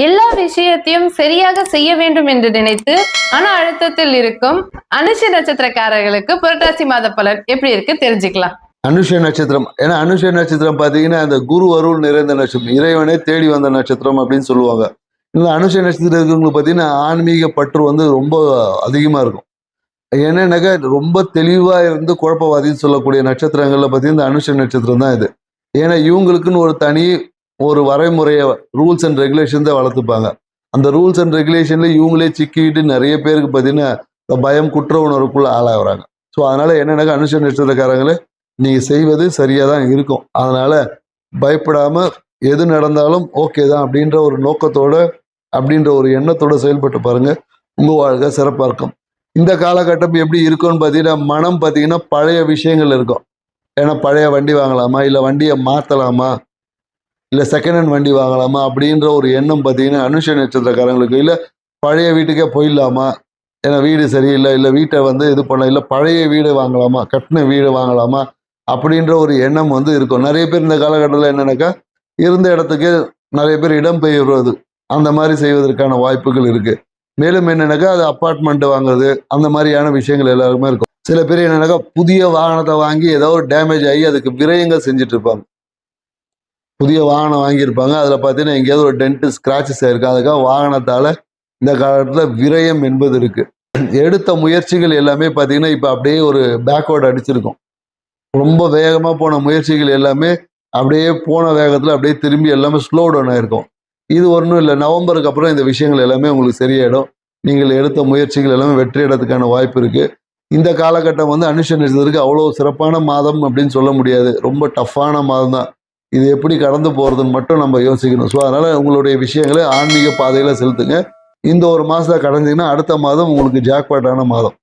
எல்லா விஷயத்தையும் சரியாக செய்ய வேண்டும் என்று நினைத்து மன அழுத்தத்தில் இருக்கும் அனுஷ நட்சத்திரக்காரர்களுக்கு புரட்டாசி மாத பலன் எப்படி இருக்கு தெரிஞ்சுக்கலாம். அனுஷ நட்சத்திரம், ஏன்னா அனுஷ நட்சத்திரம் பார்த்தீங்கன்னா அந்த குரு அருள் நிறைந்த நட்சத்திரம், இறைவனே தேடி வந்த நட்சத்திரம் அப்படின்னு சொல்லுவாங்க. இந்த அனுஷ நட்சத்திரம் இருக்கிறவங்களுக்கு பார்த்தீங்கன்னா ஆன்மீக பற்று வந்து ரொம்ப அதிகமாக இருக்கும். என்னன்னாக்கா ரொம்ப தெளிவாக இருந்து குழப்பவாதின்னு சொல்லக்கூடிய நட்சத்திரங்களில் பார்த்தீங்கன்னா இந்த அனுஷ நட்சத்திரம் தான் இது. ஏன்னா இவங்களுக்குன்னு ஒரு தனி ஒரு வரைமுறையை ரூல்ஸ் அண்ட் ரெகுலேஷன் தான் வளர்த்துப்பாங்க. அந்த ரூல்ஸ் அண்ட் ரெகுலேஷன்ல இவங்களே சிக்கிட்டு நிறைய பேருக்கு பார்த்தீங்கன்னா இந்த பயம் குற்ற உணர்வுக்குள்ள ஆளாகிறாங்க. ஸோ அதனால என்னன்னாக்கா அனுஷ நட்சத்திரக்காரங்களே நீங்க செய்வது சரியா தான் இருக்கும். அதனால பயப்படாம எது நடந்தாலும் ஓகே தான் அப்படின்ற ஒரு நோக்கத்தோட அப்படின்ற ஒரு எண்ணத்தோட செயல்பட்டு பாருங்க, உங்க வாழ்க்கை சிறப்பா இருக்கும். இந்த காலகட்டம் எப்படி இருக்கும்னு பார்த்தீங்கன்னா மனம் பார்த்தீங்கன்னா பழைய விஷயங்கள் இருக்கும். ஏன்னா பழைய வண்டி வாங்கலாமா, இல்லை வண்டியை மாற்றலாமா, இல்லை செகண்ட் ஹேண்ட் வண்டி வாங்கலாமா அப்படின்ற ஒரு எண்ணம் பார்த்தீங்கன்னா அனுஷ நட்சத்திரக்காரங்களுக்கு, இல்லை பழைய வீட்டுக்கே போயிடலாமா, ஏன்னா வீடு சரியில்லை, இல்லை வீட்டை வந்து இது பண்ணலாம், இல்லை பழைய வீடு வாங்கலாமா, கட்டின வீடு வாங்கலாமா அப்படின்ற ஒரு எண்ணம் வந்து இருக்கும். நிறைய பேர் இந்த காலகட்டத்தில் என்னன்னாக்கா இருந்த இடத்துக்கு நிறைய பேர் இடம்பெயர்வது அந்த மாதிரி செய்வதற்கான வாய்ப்புகள் இருக்கு. மேலும் என்னன்னாக்கா அது அப்பார்ட்மெண்ட் வாங்குறது அந்த மாதிரியான விஷயங்கள் எல்லாருமே இருக்கும். சில பேர் என்னன்னாக்கா புதிய வாகனத்தை வாங்கி ஏதோ ஒரு டேமேஜ் ஆகி அதுக்கு விரயங்கள் செஞ்சுட்டு இருப்பாங்க. புதிய வாகனம் வாங்கியிருப்பாங்க, அதில் பார்த்தீங்கன்னா எங்கேயாவது ஒரு டென்ட் ஸ்கிராச்சஸ் ஆயிருக்கு, அதுக்காக வாகனத்தால் இந்த காலகட்டத்தில் விரயம் என்பது இருக்கு. எடுத்த முயற்சிகள் எல்லாமே பார்த்தீங்கன்னா இப்போ அப்படியே ஒரு பேக்வேர்டு அடிச்சிருக்கும். ரொம்ப வேகமாக போன முயற்சிகள் எல்லாமே அப்படியே போன வேகத்தில் அப்படியே திரும்பி எல்லாமே ஸ்லோ டவுன் ஆயிருக்கும். இது ஒன்றும் இல்லை, நவம்பருக்கு அப்புறம் இந்த விஷயங்கள் எல்லாமே உங்களுக்கு சரியாயிடும். நீங்கள் எடுத்த முயற்சிகள் எல்லாமே வெற்றியடைறதுக்கான வாய்ப்பு இருக்கு. இந்த காலகட்டம் வந்து அனுஷ நட்சத்திரத்துக்கு அவ்வளோ சிறப்பான மாதம் அப்படின்னு சொல்ல முடியாது, ரொம்ப டஃப்பான மாதம் தான். இது எப்படி கடந்து போகிறதுன்னு மட்டும் நம்ம யோசிக்கணும். ஸோ அதனால் உங்களுடைய விஷயங்களை ஆன்மீக பாதையில் செலுத்துங்க. இந்த ஒரு மாதத்தை கடந்தீங்கன்னா அடுத்த மாதம் உங்களுக்கு ஜாக்பாட்டான மாதம்.